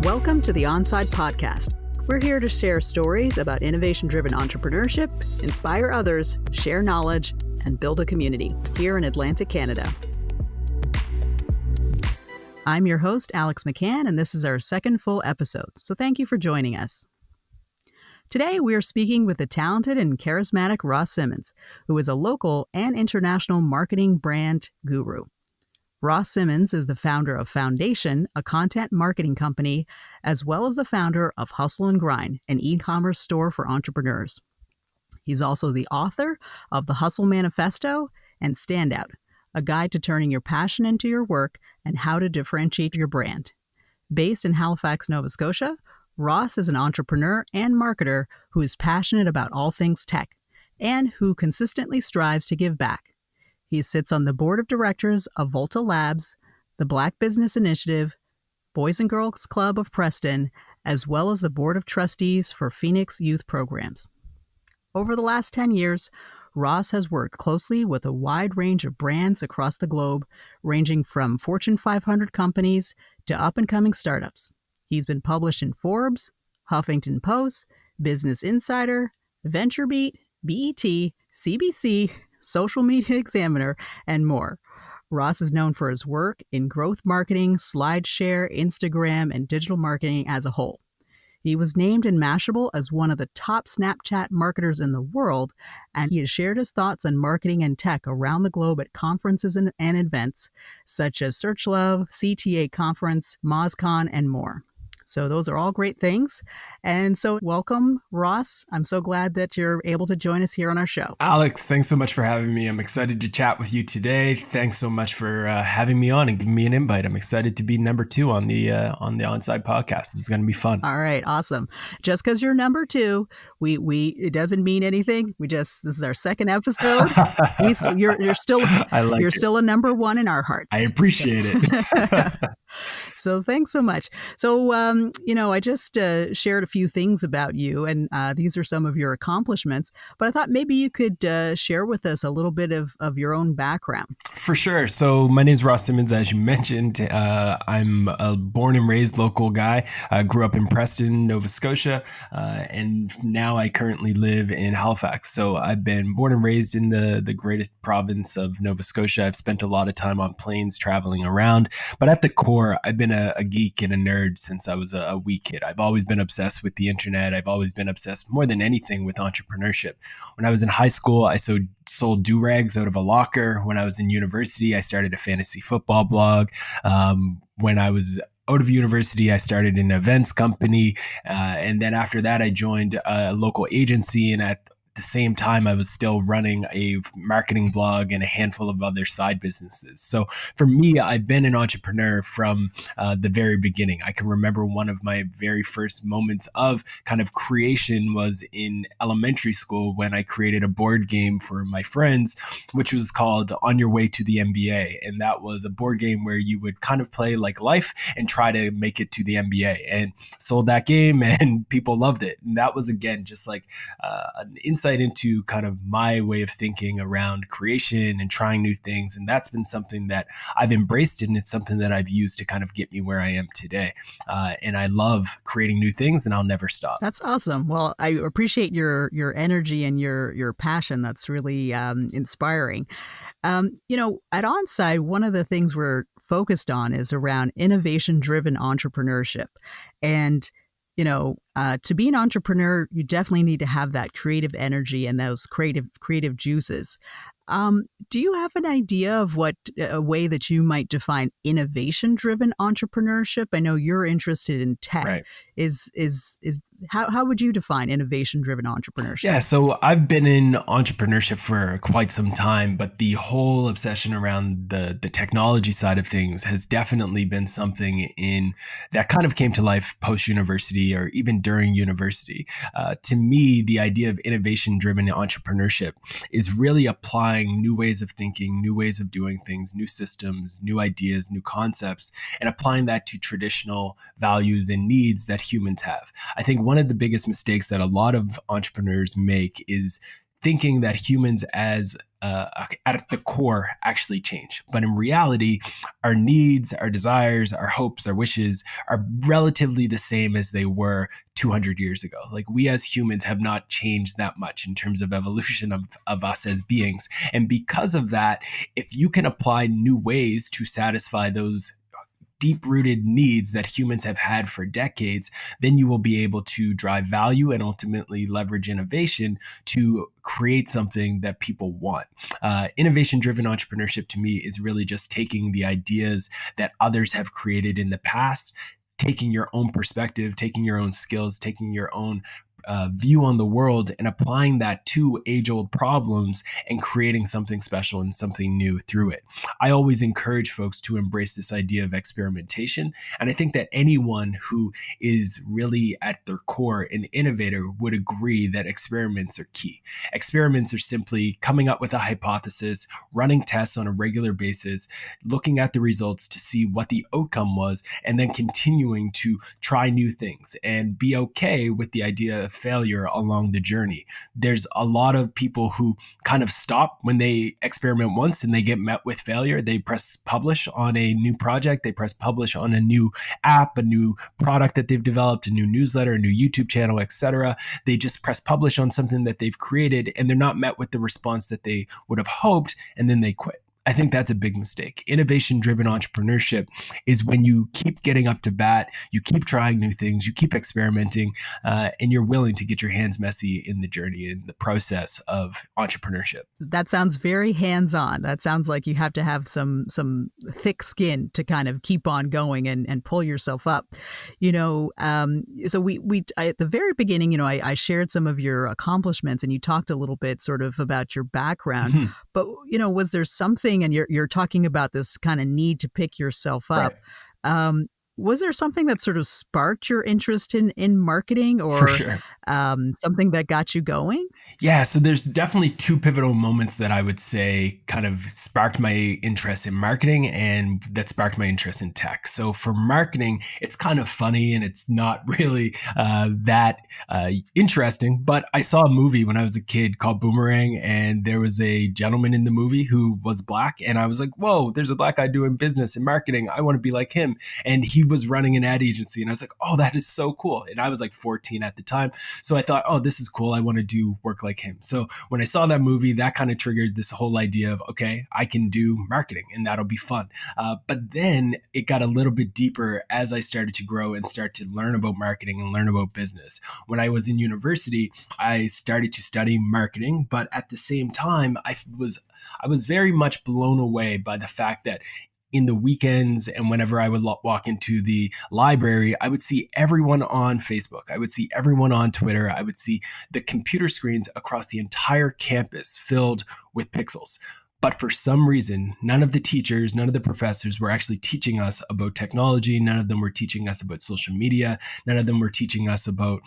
Welcome to the Onside Podcast. We're here to share stories about innovation-driven entrepreneurship, inspire others, share knowledge, and build a community here in Atlantic Canada. I'm your host, Alex McCann, and this is our second full episode, so thank you for joining us. Today, we are speaking with the talented and charismatic Ross Simmonds, who is a local and international marketing brand guru. Ross Simmonds is the founder of Foundation, a content marketing company, as well as the founder of Hustle and Grind, an e-commerce store for entrepreneurs. He's also the author of the Hustle Manifesto and Standout, a guide to turning your passion into your work and how to differentiate your brand. Based in Halifax, Nova Scotia, Ross is an entrepreneur and marketer who is passionate about all things tech and who consistently strives to give back. He sits on the board of directors of Volta Labs, the Black Business Initiative, Boys and Girls Club of Preston, as well as the board of trustees for Phoenix Youth Programs. Over the last 10 years, Ross has worked closely with a wide range of brands across the globe, ranging from Fortune 500 companies to up-and-coming startups. He's been published in Forbes, Huffington Post, Business Insider, VentureBeat, BET, CBC, Social Media Examiner, and more. Ross is known for his work in growth marketing, SlideShare, Instagram, and digital marketing as a whole. He was named in Mashable as one of the top Snapchat marketers in the world, and he has shared his thoughts on marketing and tech around the globe at conferences and events such as SearchLove, CTA Conference, MozCon, and more. So those are all great things. And so welcome, Ross. I'm so glad that you're able to join us here on our show. Alex, thanks so much for having me. I'm excited to chat with you today. Thanks so much for having me on and giving me an invite. I'm excited to be number 2 on the Onside podcast. It's going to be fun. All right, awesome. Just because you're number 2, it doesn't mean anything. This is our second episode. You're still a number 1 in our hearts. I appreciate it. So thanks so much. So, I just shared a few things about you, and these are some of your accomplishments, but I thought maybe you could share with us a little bit of your own background. For sure. So my name is Ross Simmonds, as you mentioned. I'm a born and raised local guy. I grew up in Preston, Nova Scotia, and now I currently live in Halifax. So I've been born and raised in the greatest province of Nova Scotia. I've spent a lot of time on planes traveling around, but at the core, I've been a geek and a nerd since I was a wee kid. I've always been obsessed with the internet. I've always been obsessed more than anything with entrepreneurship. When I was in high school, I sold do-rags out of a locker. When I was in university, I started a fantasy football blog. When I was out of university, I started an events company. And then after that, I joined a local agency, and at the same time, I was still running a marketing blog and a handful of other side businesses. So for me, I've been an entrepreneur from the very beginning. I can remember one of my very first moments of kind of creation was in elementary school when I created a board game for my friends, which was called On Your Way to the NBA. And that was a board game where you would kind of play like life and try to make it to the NBA, and sold that game and people loved it. And that was, again, just like an insight into kind of my way of thinking around creation and trying new things. And that's been something that I've embraced, and it's something that I've used to kind of get me where I am today. And I love creating new things, and I'll never stop. That's awesome. Well, I appreciate your energy and your passion. That's really inspiring. At Onside, one of the things we're focused on is around innovation-driven entrepreneurship. And to be an entrepreneur, you definitely need to have that creative energy and those creative juices. Do you have an idea of what a way that you might define innovation-driven entrepreneurship? I know you're interested in tech. Right. How would you define innovation-driven entrepreneurship? Yeah, so I've been in entrepreneurship for quite some time, but the whole obsession around the technology side of things has definitely been something that kind of came to life post-university or even during university. To me, the idea of innovation-driven entrepreneurship is really applying new ways of thinking, new ways of doing things, new systems, new ideas, new concepts, and applying that to traditional values and needs that humans have. I think one of the biggest mistakes that a lot of entrepreneurs make is thinking that humans as at the core actually change. But in reality, our needs, our desires, our hopes, our wishes are relatively the same as they were 200 years ago. Like, we as humans have not changed that much in terms of evolution of us as beings. And because of that, if you can apply new ways to satisfy those deep-rooted needs that humans have had for decades, then you will be able to drive value and ultimately leverage innovation to create something that people want. Innovation-driven entrepreneurship to me is really just taking the ideas that others have created in the past, taking your own perspective, taking your own skills, taking your own view on the world and applying that to age-old problems and creating something special and something new through it. I always encourage folks to embrace this idea of experimentation. And I think that anyone who is really at their core an innovator would agree that experiments are key. Experiments are simply coming up with a hypothesis, running tests on a regular basis, looking at the results to see what the outcome was, and then continuing to try new things and be okay with the idea of failure along the journey. There's a lot of people who kind of stop when they experiment once and they get met with failure. They press publish on a new project, they press publish on a new app, a new product that they've developed, a new newsletter, a new YouTube channel, etc. They just press publish on something that they've created and they're not met with the response that they would have hoped, and then they quit. I think that's a big mistake. Innovation-driven entrepreneurship is when you keep getting up to bat, you keep trying new things, you keep experimenting, and you're willing to get your hands messy in the journey, in the process of entrepreneurship. That sounds very hands-on. That sounds like you have to have some thick skin to kind of keep on going and pull yourself up. So I at the very beginning, I shared some of your accomplishments, and you talked a little bit sort of about your background. Mm-hmm. But was there something? And you're talking about this kind of need to pick yourself up. Right. Was there something that sort of sparked your interest in marketing, or For sure. Something that got you going? Yeah, so there's definitely two pivotal moments that I would say kind of sparked my interest in marketing and that sparked my interest in tech. So for marketing, it's kind of funny and it's not really that interesting, but I saw a movie when I was a kid called Boomerang, and there was a gentleman in the movie who was Black, and I was like, whoa, there's a Black guy doing business and marketing. I want to be like him. And he was running an ad agency, and I was like, oh, that is so cool. And I was like 14 at the time. So I thought, oh, this is cool. I want to do work like him. So when I saw that movie, that kind of triggered this whole idea of, okay, I can do marketing and that'll be fun. But then it got a little bit deeper as I started to grow and start to learn about marketing and learn about business. When I was in university, I started to study marketing, but at the same time, I was very much blown away by the fact that in the weekends and whenever I would walk into the library, I would see everyone on Facebook. I would see everyone on Twitter. I would see the computer screens across the entire campus filled with pixels. But for some reason, none of the teachers, none of the professors were actually teaching us about technology. None of them were teaching us about social media. None of them were teaching us about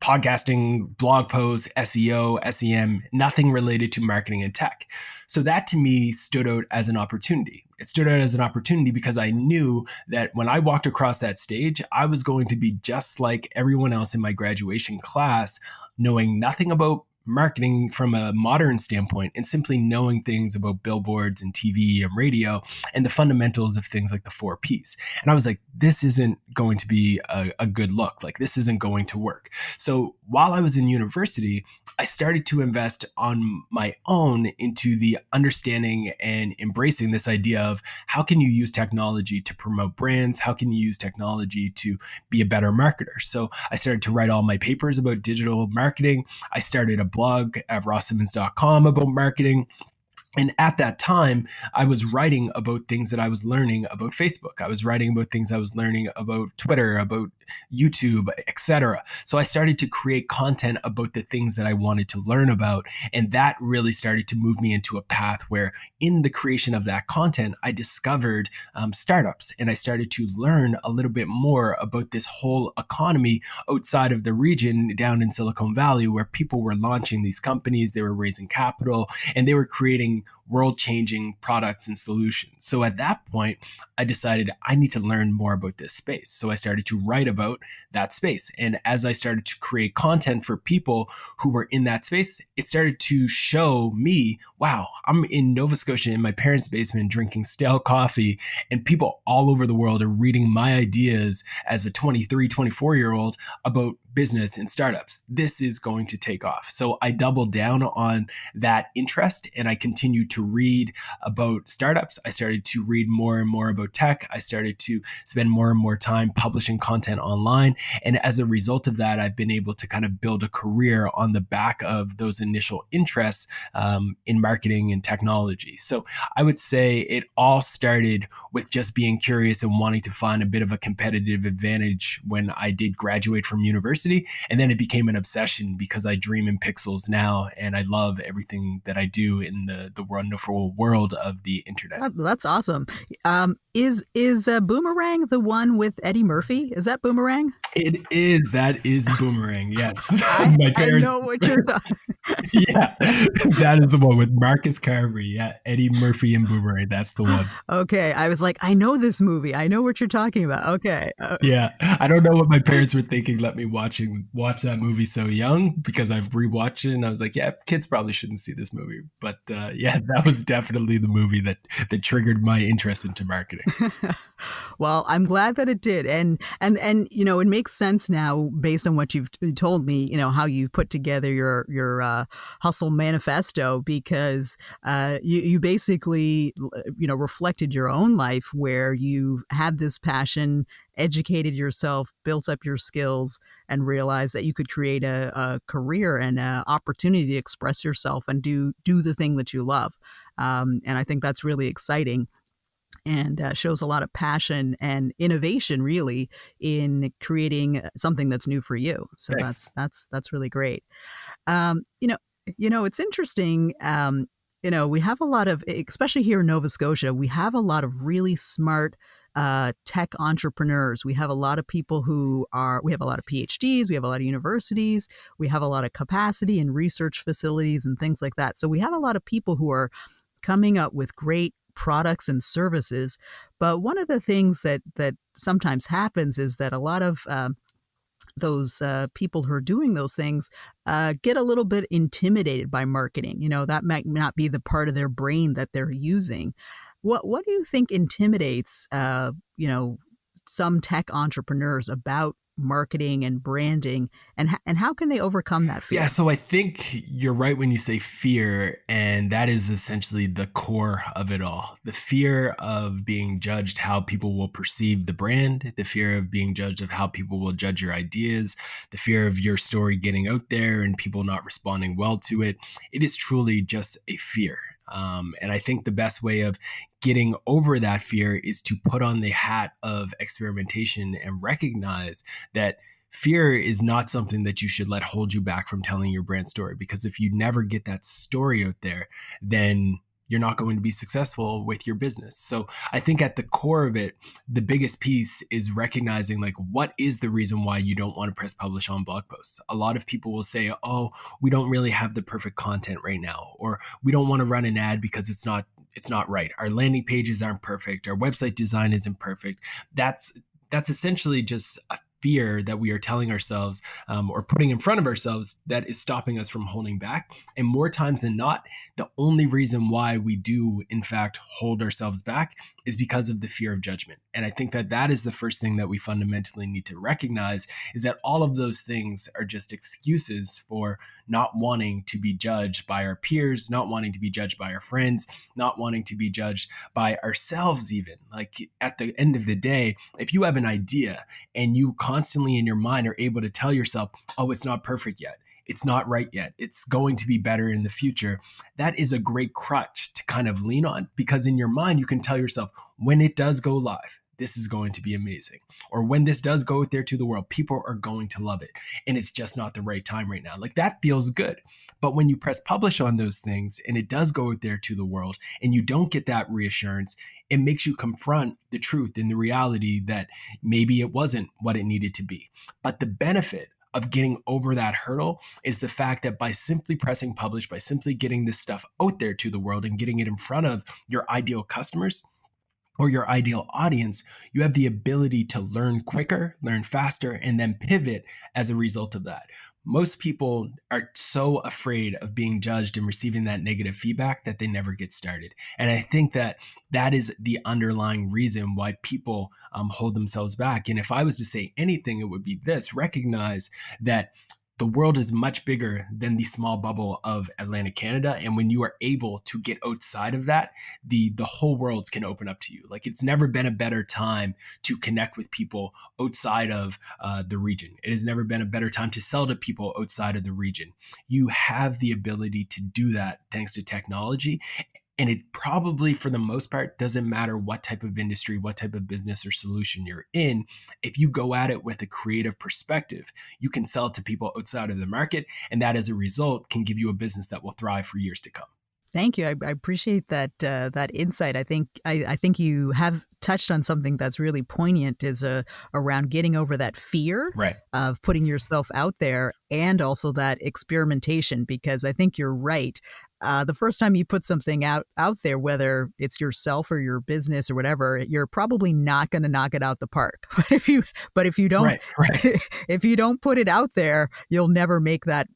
podcasting, blog posts, SEO, SEM, nothing related to marketing and tech. So that to me stood out as an opportunity. It stood out as an opportunity because I knew that when I walked across that stage, I was going to be just like everyone else in my graduation class, knowing nothing about marketing from a modern standpoint and simply knowing things about billboards and TV and radio and the fundamentals of things like the 4 Ps. And I was like, this isn't going to be a good look. Like, this isn't going to work. So while I was in university, I started to invest on my own into the understanding and embracing this idea of how can you use technology to promote brands? How can you use technology to be a better marketer? So I started to write all my papers about digital marketing. I started a blog at rawsimmonds.com about marketing. And at that time, I was writing about things that I was learning about Facebook. I was writing about things I was learning about Twitter, about YouTube, etc. So I started to create content about the things that I wanted to learn about. And that really started to move me into a path where in the creation of that content, I discovered startups, and I started to learn a little bit more about this whole economy outside of the region down in Silicon Valley, where people were launching these companies, they were raising capital, and they were creating world-changing products and solutions. So at that point, I decided I need to learn more about this space. So I started to write about that space. And as I started to create content for people who were in that space, it started to show me, wow, I'm in Nova Scotia in my parents' basement drinking stale coffee, and people all over the world are reading my ideas as a 23, 24-year-old about business and startups. This is going to take off. So I doubled down on that interest and I continued to read about startups. I started to read more and more about tech. I started to spend more and more time publishing content online. And as a result of that, I've been able to kind of build a career on the back of those initial interests in marketing and technology. So I would say it all started with just being curious and wanting to find a bit of a competitive advantage when I did graduate from university. And then it became an obsession because I dream in pixels now and I love everything that I do in the wonderful world of the internet. That's awesome. Is Boomerang the one with Eddie Murphy? Is that Boomerang? It is. That is Boomerang. Yes. My parents. I know what you're talking. Yeah, that is the one with Marcus Carver. Yeah, Eddie Murphy and Boomerang. That's the one. Okay, I was like, I know this movie. I know what you're talking about. Okay. Yeah, I don't know what my parents were thinking. Let me watch that movie so young because I've rewatched it and I was like, yeah, kids probably shouldn't see this movie. But yeah, that was definitely the movie that triggered my interest into marketing. Well, I'm glad that it did, and it makes sense now based on what you've told me. How you put together your hustle manifesto, because you basically reflected your own life where you had this passion, educated yourself, built up your skills, and realized that you could create a career and an opportunity to express yourself and do the thing that you love. And I think that's really exciting and shows a lot of passion and innovation really in creating something that's new for you. So Thanks. that's really great. Um, you know, it's interesting. We have a lot of, especially here in Nova Scotia, we have a lot of really smart tech entrepreneurs. We have a lot of people we have a lot of PhDs, we have a lot of universities, we have a lot of capacity and research facilities and things like that. So we have a lot of people who are coming up with great products and services. But one of the things that sometimes happens is that a lot of those people who are doing those things get a little bit intimidated by marketing. That might not be the part of their brain that they're using. What do you think intimidates some tech entrepreneurs about marketing and branding, and how can they overcome that fear? Yeah, so I think you're right when you say fear, and that is essentially the core of it all. The fear of being judged, how people will perceive the brand, the fear of being judged of how people will judge your ideas, the fear of your story getting out there and people not responding well to it. It is truly just a fear. And I think the best way of getting over that fear is to put on the hat of experimentation and recognize that fear is not something that you should let hold you back from telling your brand story. Because if you never get that story out there, then you're not going to be successful with your business. So I think at the core of it, the biggest piece is recognizing like, what is the reason why you don't want to press publish on blog posts? A lot of people will say, oh, we don't really have the perfect content right now, or we don't want to run an ad because it's not right. Our landing pages aren't perfect. Our website design isn't perfect. That's essentially just a fear that we are telling ourselves or putting in front of ourselves that is stopping us from holding back. And more times than not, the only reason why we do, in fact, hold ourselves back is because of the fear of judgment. And I think that is the first thing that we fundamentally need to recognize, is that all of those things are just excuses for not wanting to be judged by our peers, not wanting to be judged by our friends, not wanting to be judged by ourselves even. Like at the end of the day, if you have an idea and you constantly in your mind are able to tell yourself, oh, it's not perfect yet, it's not right yet, it's going to be better in the future, that is a great crutch to kind of lean on, because in your mind you can tell yourself, when it does go live, this is going to be amazing. Or when this does go out there to the world, people are going to love it. And it's just not the right time right now. Like that feels good. But when you press publish on those things and it does go out there to the world and you don't get that reassurance, it makes you confront the truth and the reality that maybe it wasn't what it needed to be. But the benefit of getting over that hurdle is the fact that by simply pressing publish, by simply getting this stuff out there to the world and getting it in front of your ideal customers or your ideal audience, you have the ability to learn quicker, learn faster, and then pivot as a result of that. Most people are so afraid of being judged and receiving that negative feedback that they never get started. And I think that that is the underlying reason why people hold themselves back. And if I was to say anything, it would be this: recognize that the world is much bigger than the small bubble of Atlantic Canada. And when you are able to get outside of that, the whole world can open up to you. Like, it's never been a better time to connect with people outside of the region. It has never been a better time to sell to people outside of the region. You have the ability to do that thanks to technology. And it probably, for the most part, doesn't matter what type of industry, what type of business or solution you're in. If you go at it with a creative perspective, you can sell to people outside of the market. And that, as a result, can give you a business that will thrive for years to come. Thank you. I appreciate that insight. I think you have touched on something that's really poignant, is around getting over that fear Right. of putting yourself out there, and also that experimentation, because I think you're right. The first time you put something out there, whether it's yourself or your business or whatever, you're probably not going to knock it out the park. But if you don't, right. if you don't put it out there, you'll never make that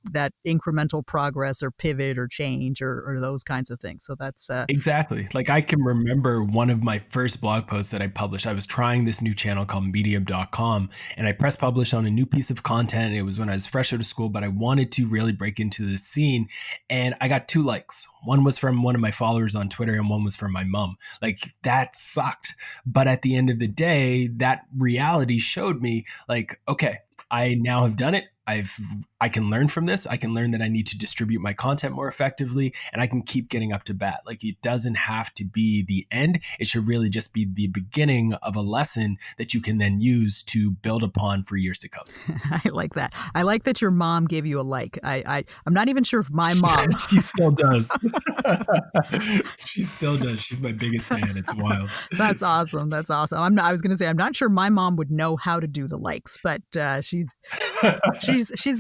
incremental progress or pivot or change or those kinds of things. So that's exactly. Like, I can remember one of my first blog posts that I published. I was trying this new channel called medium.com, and I pressed publish on a new piece of content. It was when I was fresh out of school, but I wanted to really break into the scene. And I got 2 likes. One was from one of my followers on Twitter, and one was from my mom. Like, that sucked. But at the end of the day, that reality showed me, like, okay, I now have done it. I can learn from this. I can learn that I need to distribute my content more effectively, and I can keep getting up to bat. Like, it doesn't have to be the end. It should really just be the beginning of a lesson that you can then use to build upon for years to come. I like that. I like that your mom gave you a like. I'm not even sure if my mom. She still does. She still does. She's my biggest fan. It's wild. That's awesome. That's awesome. I was going to say, I'm not sure my mom would know how to do the likes, but she's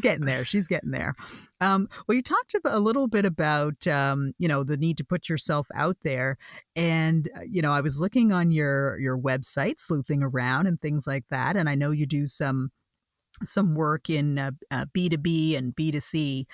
getting there. She's getting there. Well, you talked a little bit about, the need to put yourself out there. And, I was looking on your website, sleuthing around and things like that. And I know you do some work in B2B and B2C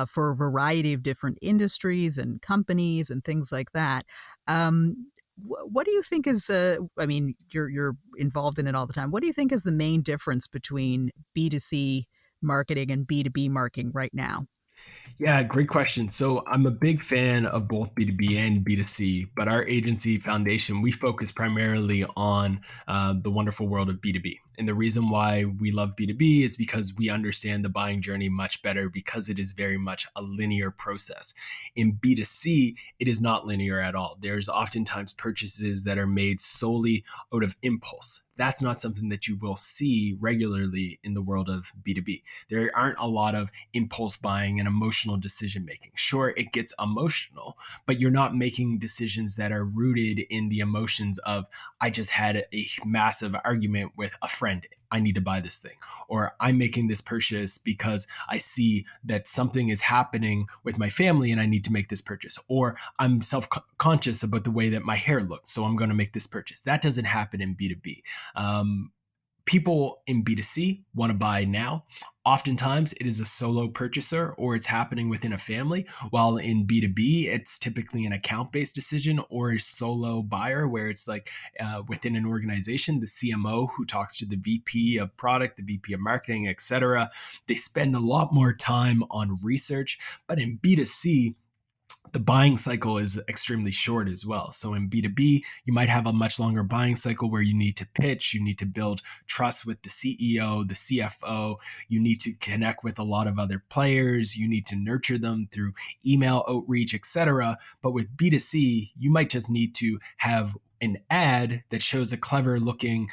for a variety of different industries and companies and things like that. What do you think is, you're involved in it all the time. What do you think is the main difference between B2C marketing and B2B marketing right now? Yeah, great question. So I'm a big fan of both B2B and B2C, but our agency foundation, we focus primarily on the wonderful world of B2B. And the reason why we love B2B is because we understand the buying journey much better, because it is very much a linear process. In B2C, it is not linear at all. There's oftentimes purchases that are made solely out of impulse. That's not something that you will see regularly in the world of B2B. There aren't a lot of impulse buying and emotional decision making. Sure, it gets emotional, but you're not making decisions that are rooted in the emotions of, I just had a massive argument with a friend, I need to buy this thing. Or I'm making this purchase because I see that something is happening with my family and I need to make this purchase. Or I'm self-conscious about the way that my hair looks, so I'm going to make this purchase. That doesn't happen in B2B. People in B2C want to buy now. Oftentimes it is a solo purchaser, or it's happening within a family, while in B2B, it's typically an account-based decision or a solo buyer, where it's like within an organization, the CMO who talks to the VP of product, the VP of marketing, etc. They spend a lot more time on research. But in B2C, the buying cycle is extremely short as well. So in B2B, you might have a much longer buying cycle where you need to pitch, you need to build trust with the CEO, the CFO, you need to connect with a lot of other players, you need to nurture them through email outreach, etc. But with B2C, you might just need to have an ad that shows a clever looking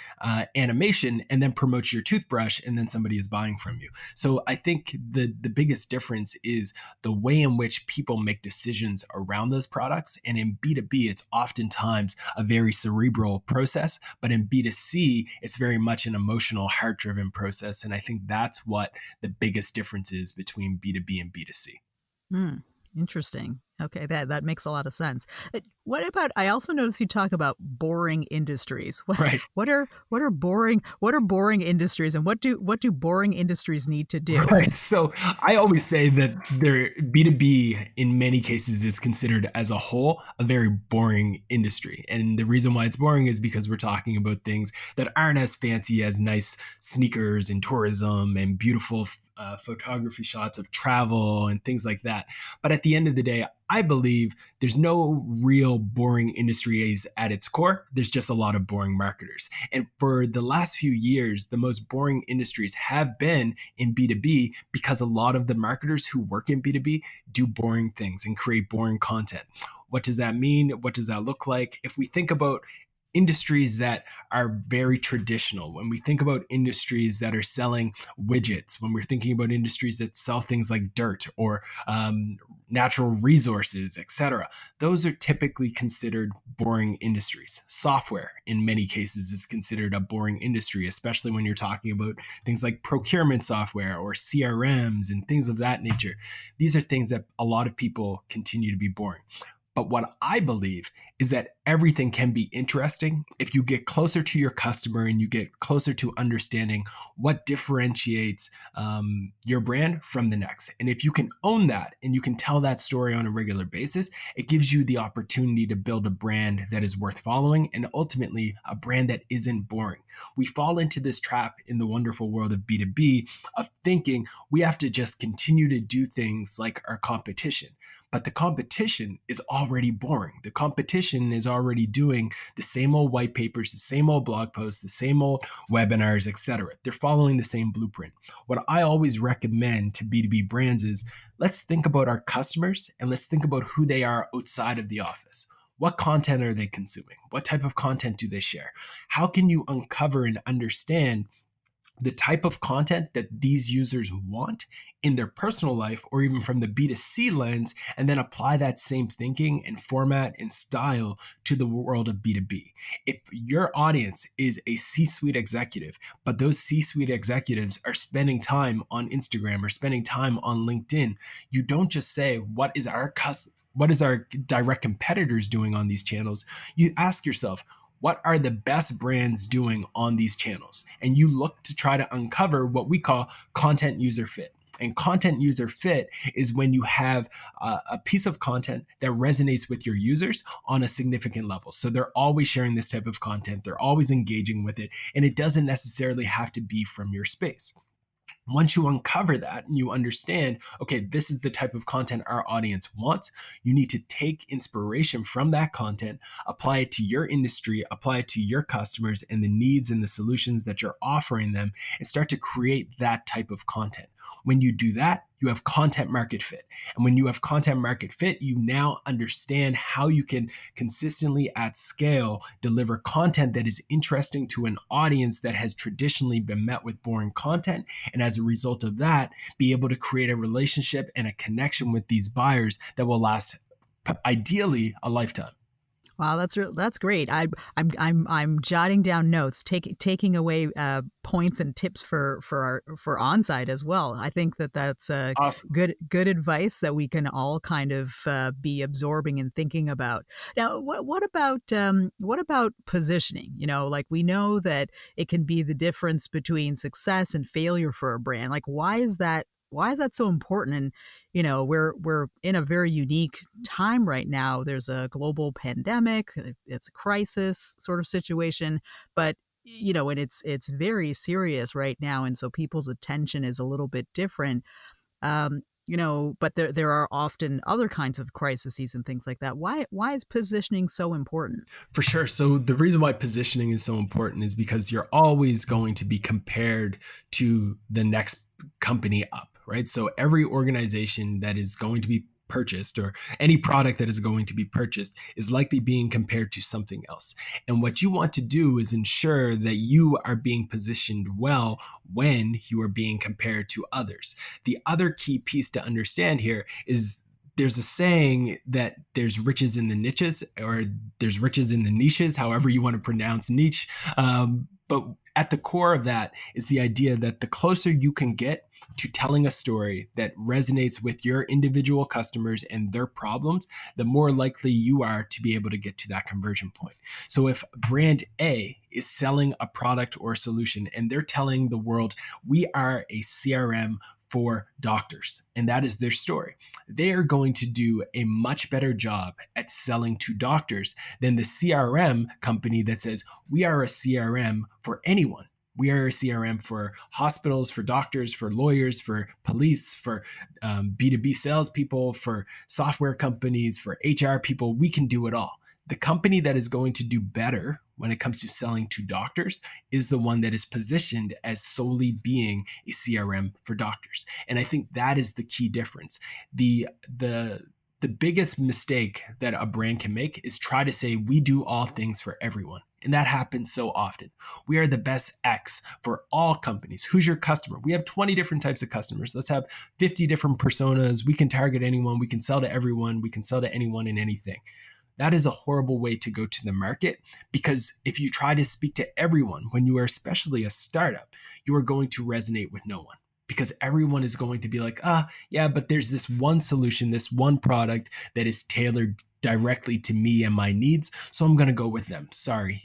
animation and then promotes your toothbrush, and then somebody is buying from you. So I think the biggest difference is the way in which people make decisions around those products. And in B2B, it's oftentimes a very cerebral process, but in B2C, it's very much an emotional, heart-driven process. And I think that's what the biggest difference is between B2B and B2C. Hmm. Interesting. Okay, that makes a lot of sense. What about? I also noticed you talk about boring industries. Right. What are boring industries, and what do boring industries need to do? Right. So I always say that B2B in many cases is considered as a whole a very boring industry. And the reason why it's boring is because we're talking about things that aren't as fancy as nice sneakers and tourism and beautiful photography shots of travel and things like that. But at the end of the day, I believe there's no real boring industries at its core. There's just a lot of boring marketers. And for the last few years, the most boring industries have been in B2B because a lot of the marketers who work in B2B do boring things and create boring content. What does that mean? What does that look like? If we think about industries that are very traditional, when we think about industries that are selling widgets, when we're thinking about industries that sell things like dirt or natural resources, etc., those are typically considered boring industries. Software, in many cases, is considered a boring industry, especially when you're talking about things like procurement software or CRMs and things of that nature. These are things that a lot of people continue to be boring. But what I believe is that everything can be interesting if you get closer to your customer and you get closer to understanding what differentiates your brand from the next. And if you can own that and you can tell that story on a regular basis, it gives you the opportunity to build a brand that is worth following and ultimately a brand that isn't boring. We fall into this trap in the wonderful world of B2B of thinking we have to just continue to do things like our competition. But the competition is already boring. The competition is already doing the same old white papers, the same old blog posts, the same old webinars, etc. They're following the same blueprint. What I always recommend to B2B brands is let's think about our customers and let's think about who they are outside of the office. What content are they consuming? What type of content do they share? How can you uncover and understand the type of content that these users want in their personal life or even from the B2C lens, and then apply that same thinking and format and style to the world of B2B. If your audience is a C-suite executive, but those C-suite executives are spending time on Instagram or spending time on LinkedIn, you don't just say, what is our direct competitors doing on these channels? You ask yourself, what are the best brands doing on these channels? And you look to try to uncover what we call content user fit. And content user fit is when you have a piece of content that resonates with your users on a significant level. So they're always sharing this type of content. They're always engaging with it. And it doesn't necessarily have to be from your space. Once you uncover that and you understand, okay, this is the type of content our audience wants, you need to take inspiration from that content, apply it to your industry, apply it to your customers and the needs and the solutions that you're offering them, and start to create that type of content. When you do that, you have content market fit. And when you have content market fit, you now understand how you can consistently at scale deliver content that is interesting to an audience that has traditionally been met with boring content. And as a result of that, be able to create a relationship and a connection with these buyers that will last ideally a lifetime. Wow, that's great. I'm jotting down notes, taking away points and tips for onsite as well. I think that's Awesome. good advice that we can all kind of be absorbing and thinking about. Now, what about positioning? You know, like we know that it can be the difference between success and failure for a brand. Like, why is that? Why is that so important? And you know, we're in a very unique time right now. There's a global pandemic. It's a crisis sort of situation, but you know, and it's very serious right now, and so people's attention is a little bit different. You know, but there are often other kinds of crises and things like that. Why is positioning so important? For sure. So the reason why positioning is so important is because you're always going to be compared to the next company up, right? So every organization that is going to be purchased, or any product that is going to be purchased, is likely being compared to something else. And what you want to do is ensure that you are being positioned well when you are being compared to others. The other key piece to understand here is there's a saying that there's riches in the niches, or there's riches in the niches, however you want to pronounce niche. But at the core of that is the idea that the closer you can get to telling a story that resonates with your individual customers and their problems, the more likely you are to be able to get to that conversion point. So if brand A is selling a product or a solution and they're telling the world, we are a CRM for doctors, and that is their story, they are going to do a much better job at selling to doctors than the CRM company that says, we are a CRM for anyone. We are a CRM for hospitals, for doctors, for lawyers, for police, for B2B salespeople, for software companies, for HR people. We can do it all. The company that is going to do better when it comes to selling to doctors is the one that is positioned as solely being a CRM for doctors. And I think that is the key difference. The biggest mistake that a brand can make is try to say, we do all things for everyone. And that happens so often. We are the best X for all companies. Who's your customer? We have 20 different types of customers. Let's have 50 different personas. We can target anyone. We can sell to everyone. We can sell to anyone and anything. That is a horrible way to go to the market, because if you try to speak to everyone when you are especially a startup, you are going to resonate with no one, because everyone is going to be like, yeah, but there's this one solution, this one product that is tailored directly to me and my needs. So I'm going to go with them. Sorry,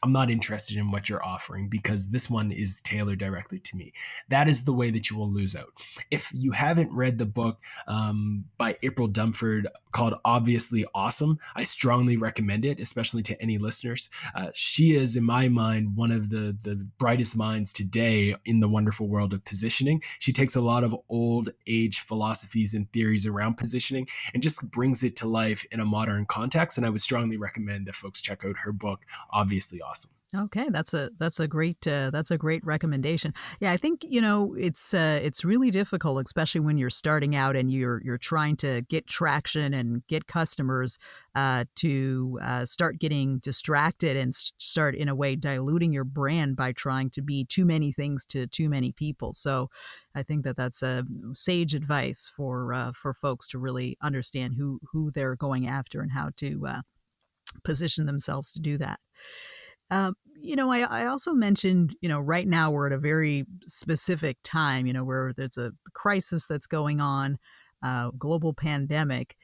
I'm not interested in what you're offering because this one is tailored directly to me. That is the way that you will lose out. If you haven't read the book by April Dunford called Obviously Awesome, I strongly recommend it, especially to any listeners. She is, in my mind, one of the brightest minds today in the wonderful world of positioning. She takes a lot of old age philosophies and theories around positioning and just brings it to life in a modern context. And I would strongly recommend that folks check out her book, Obviously Awesome. Okay, that's a great recommendation. Yeah, I think it's really difficult, especially when you're starting out and you're trying to get traction and get customers to start getting distracted and start in a way diluting your brand by trying to be too many things to too many people. So I think that's a sage advice for folks to really understand who they're going after and how to position themselves to do that. I also mentioned, right now we're at a very specific time, where there's a crisis that's going on, global pandemic.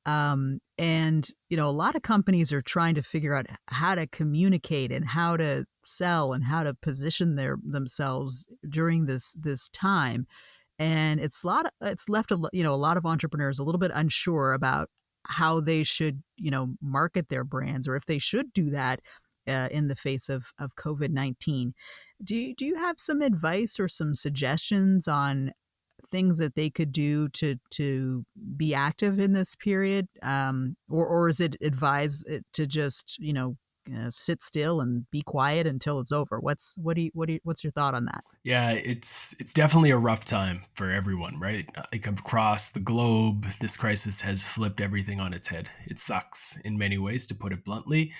And, a lot of companies are trying to figure out how to communicate and how to sell and how to position themselves during this time. And it's left a lot of entrepreneurs a little bit unsure about how they should, market their brands, or if they should do that in the face of COVID-19. Do you have some advice or some suggestions on things that they could do to be active in this period, or is it advised to just sit still and be quiet until it's over? What's your thought on that? Yeah, it's definitely a rough time for everyone, right? Like across the globe, this crisis has flipped everything on its head. It sucks in many ways, to put it bluntly.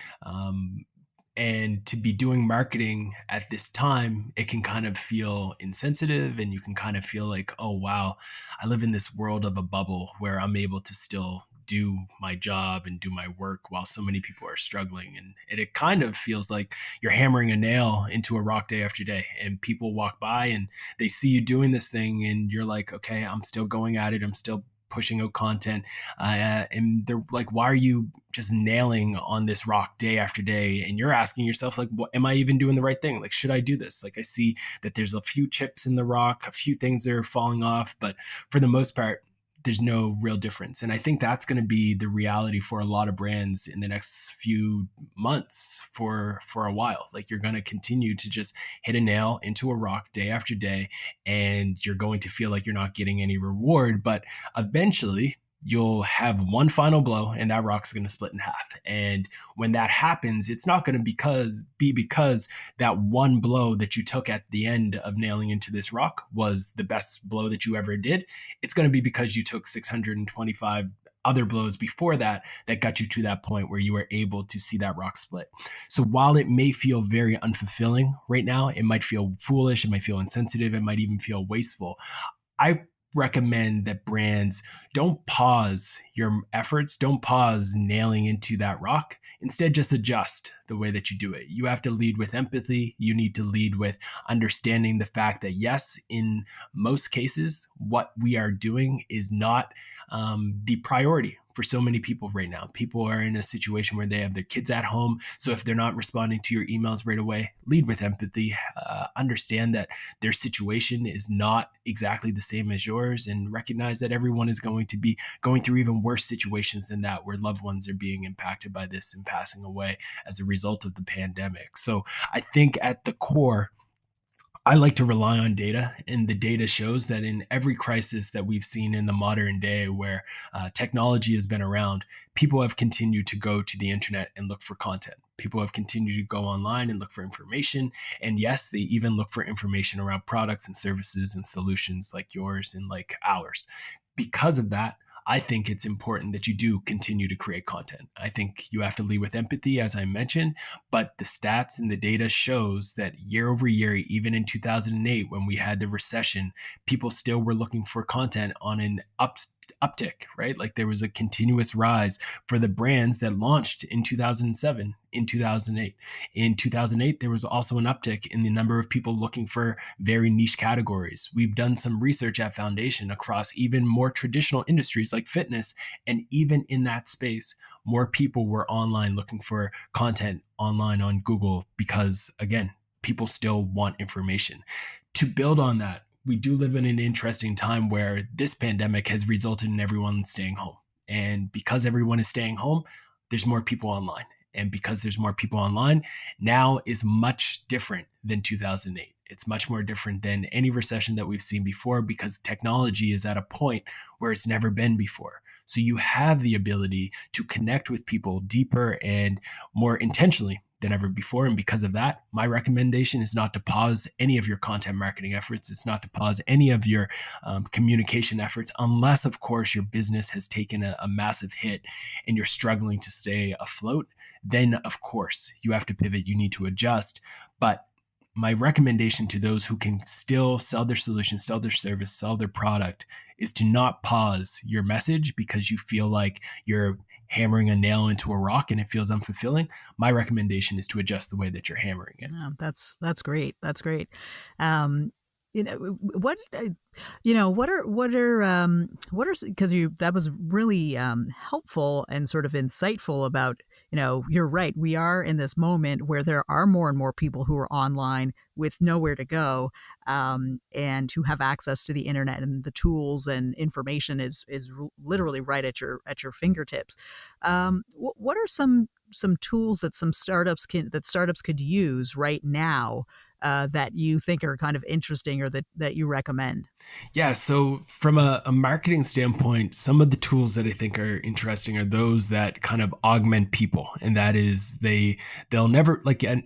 And to be doing marketing at this time, it can kind of feel insensitive, and you can kind of feel like, oh, wow, I live in this world of a bubble where I'm able to still do my job and do my work while so many people are struggling. And it kind of feels like you're hammering a nail into a rock day after day, and people walk by and they see you doing this thing and you're like, okay, I'm still going at it. I'm still pushing out content, and they're like, why are you just nailing on this rock day after day? And you're asking yourself, like, what, am I even doing the right thing? Like, should I do this? Like, I see that there's a few chips in the rock, a few things that are falling off, but for the most part, there's no real difference. And I think that's going to be the reality for a lot of brands in the next few months for a while. Like, you're going to continue to just hit a nail into a rock day after day, and you're going to feel like you're not getting any reward. But eventually you'll have one final blow and that rock's going to split in half. And when that happens, it's not going to be because that one blow that you took at the end of nailing into this rock was the best blow that you ever did. It's going to be because you took 625 other blows before that got you to that point where you were able to see that rock split. So while it may feel very unfulfilling right now, it might feel foolish, it might feel insensitive, it might even feel wasteful. I recommend that brands don't pause your efforts, don't pause nailing into that rock. Instead, just adjust the way that you do it. You have to lead with empathy. You need to lead with understanding the fact that, yes, in most cases, what we are doing is not the priority for so many people right now. People are in a situation where they have their kids at home. So if they're not responding to your emails right away, lead with empathy. Understand that their situation is not exactly the same as yours, and recognize that everyone is going to be going through even worse situations than that, where loved ones are being impacted by this and passing away as a result of the pandemic. So I think at the core, I like to rely on data, and the data shows that in every crisis that we've seen in the modern day where technology has been around, people have continued to go to the internet and look for content. People have continued to go online and look for information. And yes, they even look for information around products and services and solutions like yours and like ours. Because of that, I think it's important that you do continue to create content. I think you have to lead with empathy, as I mentioned, but the stats and the data shows that year over year, even in 2008, when we had the recession, people still were looking for content on an uptick, right? Like there was a continuous rise for the brands that launched in 2007, in 2008. In 2008, there was also an uptick in the number of people looking for very niche categories. We've done some research at Foundation across even more traditional industries like fitness, and even in that space, more people were online looking for content online on Google because, again, people still want information. To build on that, we do live in an interesting time where this pandemic has resulted in everyone staying home. And because everyone is staying home, there's more people online. And because there's more people online, now is much different than 2008. It's much more different than any recession that we've seen before, because technology is at a point where it's never been before. So you have the ability to connect with people deeper and more intentionally than ever before. And because of that, my recommendation is not to pause any of your content marketing efforts. It's not to pause any of your communication efforts, unless, of course, your business has taken a massive hit and you're struggling to stay afloat. Then, of course, you have to pivot. You need to adjust. But my recommendation to those who can still sell their solution, sell their service, sell their product is to not pause your message because you feel like you're hammering a nail into a rock and it feels unfulfilling. My recommendation is to adjust the way that you're hammering it. That's great. That's great. What because that was really helpful and sort of insightful about, you're right. We are in this moment where there are more and more people who are online with nowhere to go, and who have access to the internet, and the tools and information is literally right at your fingertips. What are some tools that startups could use right now that you think are kind of interesting, or that you recommend? Yeah, so from a marketing standpoint, some of the tools that I think are interesting are those that kind of augment people. And that is they'll never,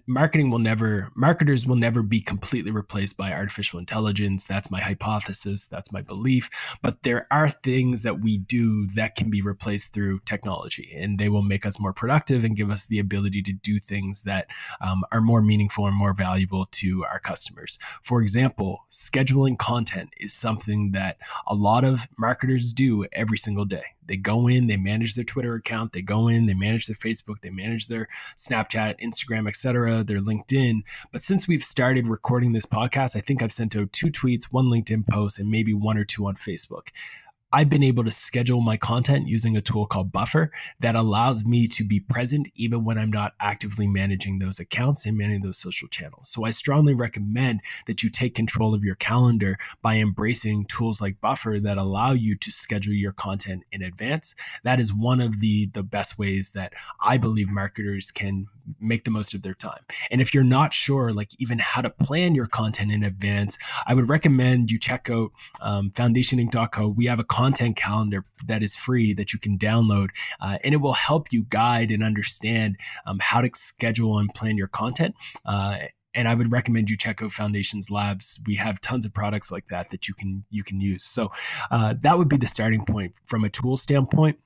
marketers will never be completely replaced by artificial intelligence. That's my hypothesis. That's my belief. But there are things that we do that can be replaced through technology, and they will make us more productive and give us the ability to do things that are more meaningful and more valuable to our customers. For example, scheduling content is something that a lot of marketers do every single day. They go in, they manage their Twitter account, they go in, they manage their Facebook, they manage their Snapchat, Instagram, etc., their LinkedIn. But since we've started recording this podcast, I think I've sent out 2 tweets, 1 LinkedIn post, and maybe 1 or 2 on Facebook. I've been able to schedule my content using a tool called Buffer that allows me to be present even when I'm not actively managing those accounts and managing those social channels. So I strongly recommend that you take control of your calendar by embracing tools like Buffer that allow you to schedule your content in advance. That is one of the best ways that I believe marketers can make the most of their time. And if you're not sure, like even how to plan your content in advance, I would recommend you check out foundationinc.co. We have a content calendar that is free that you can download, and it will help you guide and understand how to schedule and plan your content. And I would recommend you check out Foundations Labs. We have tons of products like that you can use. So that would be the starting point from a tool standpoint.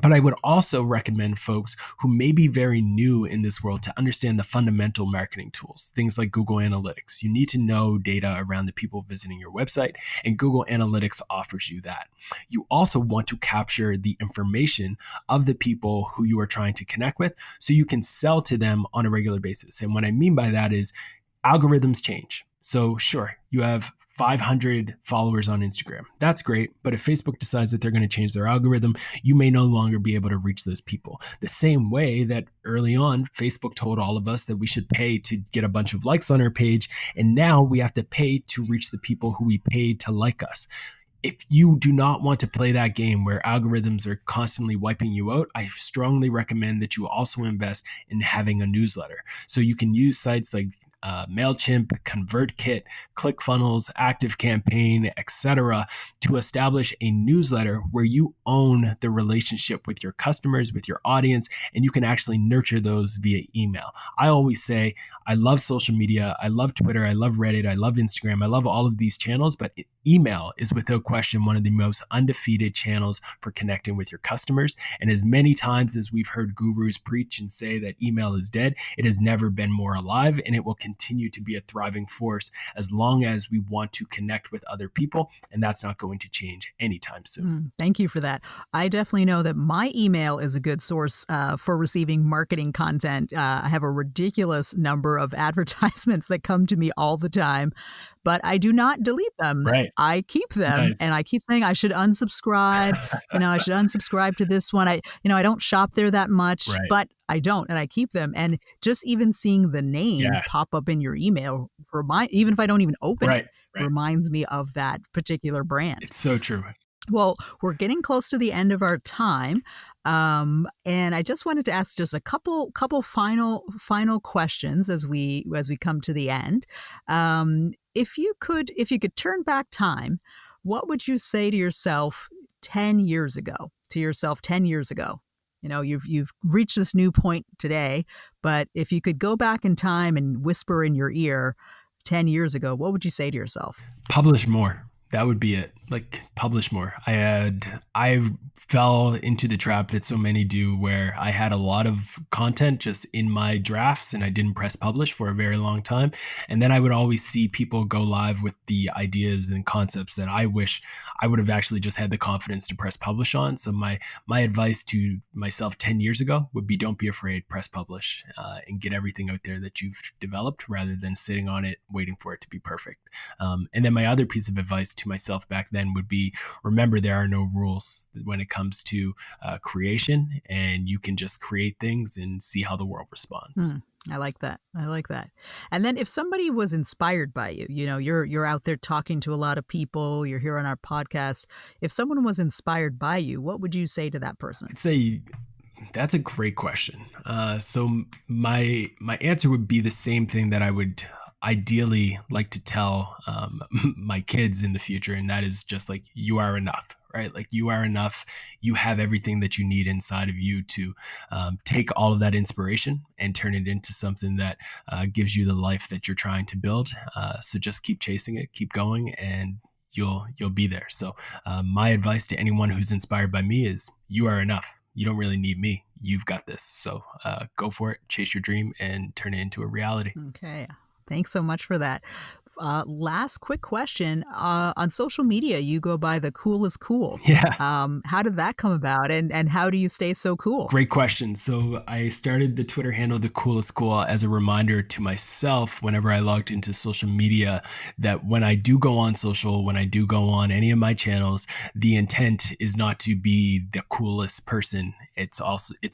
But I would also recommend folks who may be very new in this world to understand the fundamental marketing tools, things like Google Analytics. You need to know data around the people visiting your website, and Google Analytics offers you that. You also want to capture the information of the people who you are trying to connect with so you can sell to them on a regular basis. And what I mean by that is algorithms change. So sure, you have 500 followers on Instagram. That's great. But if Facebook decides that they're going to change their algorithm, you may no longer be able to reach those people. The same way that early on, Facebook told all of us that we should pay to get a bunch of likes on our page. And now we have to pay to reach the people who we paid to like us. If you do not want to play that game where algorithms are constantly wiping you out, I strongly recommend that you also invest in having a newsletter. So you can use sites like MailChimp, ConvertKit, ClickFunnels, ActiveCampaign, etc., to establish a newsletter where you own the relationship with your customers, with your audience, and you can actually nurture those via email. I always say, I love social media, I love Twitter, I love Reddit, I love Instagram, I love all of these channels, but email is without question one of the most undefeated channels for connecting with your customers. And as many times as we've heard gurus preach and say that email is dead, it has never been more alive, and it will continue to be a thriving force as long as we want to connect with other people, and that's not going to change anytime soon. Thank you for that. I definitely know that my email is a good source for receiving marketing content. I have a ridiculous number of advertisements that come to me all the time, but I do not delete them. Right. I keep them, Nice. and I keep saying I should unsubscribe. I should unsubscribe to this one. I don't shop there that much, Right. but I don't, and I keep them. And just even seeing the name pop up in your email, even if I don't even open it, reminds me of that particular brand. It's so true. Well, we're getting close to the end of our time, and I just wanted to ask just a couple final questions as we come to the end. If you could turn back time, what would you say to yourself 10 years ago? You've reached this new point today, but if you could go back in time and whisper in your ear 10 years ago, what would you say to yourself? Publish more. That would be it. Like, publish more. I fell into the trap that so many do, where I had a lot of content just in my drafts and I didn't press publish for a very long time. And then I would always see people go live with the ideas and concepts that I wish I would have actually just had the confidence to press publish on. So my advice to myself 10 years ago would be, don't be afraid, press publish, and get everything out there that you've developed rather than sitting on it, waiting for it to be perfect. And then my other piece of advice to myself back then would be, remember, there are no rules when it comes to creation, and you can just create things and see how the world responds. I like that. And then if somebody was inspired by you, you're out there talking to a lot of people, you're here on our podcast. If someone was inspired by you, what would you say to that person? I'd say that's a great question. So my answer would be the same thing that I would ideally like to tell my kids in the future, and that is just like, you are enough, right? Like, you are enough. You have everything that you need inside of you to take all of that inspiration and turn it into something that gives you the life that you're trying to build. So just keep chasing it, keep going, and you'll be there. So my advice to anyone who's inspired by me is, you are enough. You don't really need me. You've got this. So go for it, chase your dream, and turn it into a reality. Okay. Thanks so much for that. Last quick question. On social media, you go by the Cool is Cool. Yeah. How did that come about, and how do you stay so cool? Great question. So I started the Twitter handle The Cool is Cool as a reminder to myself whenever I logged into social media that when I do go on social, when I do go on any of my channels, the intent is not to be the coolest person. It's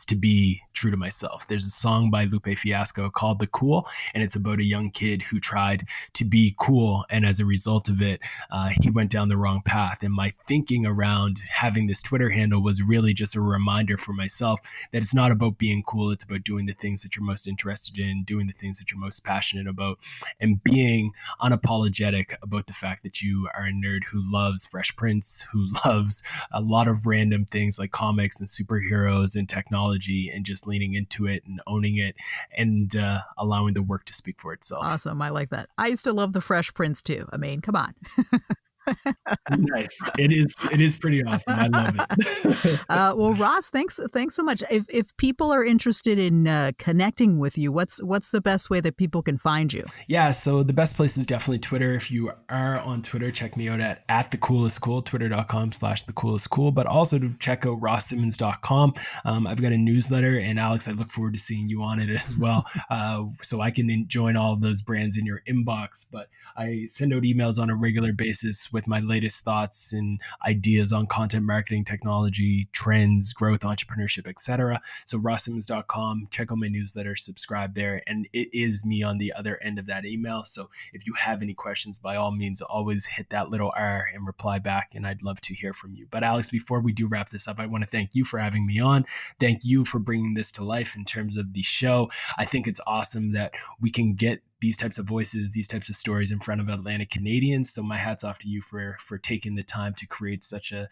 to be true to myself. There's a song by Lupe Fiasco called The Cool, and it's about a young kid who tried to be be cool. And as a result of it, he went down the wrong path. And my thinking around having this Twitter handle was really just a reminder for myself that it's not about being cool. It's about doing the things that you're most interested in, doing the things that you're most passionate about, and being unapologetic about the fact that you are a nerd who loves Fresh Prince, who loves a lot of random things like comics and superheroes and technology, and just leaning into it and owning it and allowing the work to speak for itself. Awesome. I like that. I used to love the Fresh Prince too. I mean, come on. Nice. It is pretty awesome. I love it. Well, Ross, thanks so much. If people are interested in connecting with you, what's the best way that people can find you? Yeah, so the best place is definitely Twitter. If you are on Twitter, check me out at @thecoolestcool, twitter.com/thecoolestcool, but also to check out rossimmonds.com. I've got a newsletter, and Alex, I look forward to seeing you on it as well. So I can join all of those brands in your inbox, but I send out emails on a regular basis with my latest thoughts and ideas on content marketing, technology, trends, growth, entrepreneurship, etc. So rossimmonds.com, check out my newsletter, subscribe there, and it is me on the other end of that email. So if you have any questions, by all means, always hit that little R and reply back, and I'd love to hear from you. But Alex, before we do wrap this up, I want to thank you for having me on. Thank you for bringing this to life in terms of the show. I think it's awesome that we can get these types of voices, these types of stories in front of Atlantic Canadians. So my hat's off to you for taking the time to create such a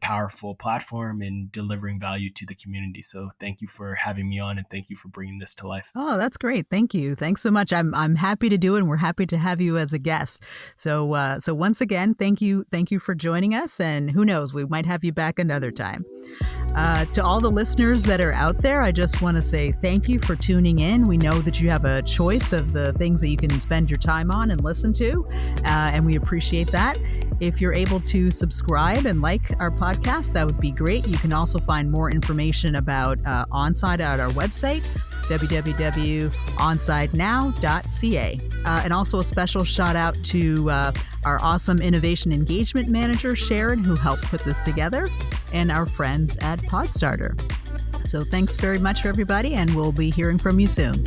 powerful platform and delivering value to the community. So thank you for having me on, and thank you for bringing this to life. Oh, that's great. Thank you. Thanks so much. I'm happy to do it, and we're happy to have you as a guest. So once again, thank you for joining us, and who knows, we might have you back another time. To all the listeners that are out there, I just want to say thank you for tuning in. We know that you have a choice of the things that you can spend your time on and listen to, and we appreciate that. If you're able to subscribe and like our podcast, that would be great. You can also find more information about Onside at our website, www.onsidenow.ca. And also a special shout out to our awesome innovation engagement manager, Sharon, who helped put this together, and our friends at Podstarter. So thanks very much, everybody, and we'll be hearing from you soon.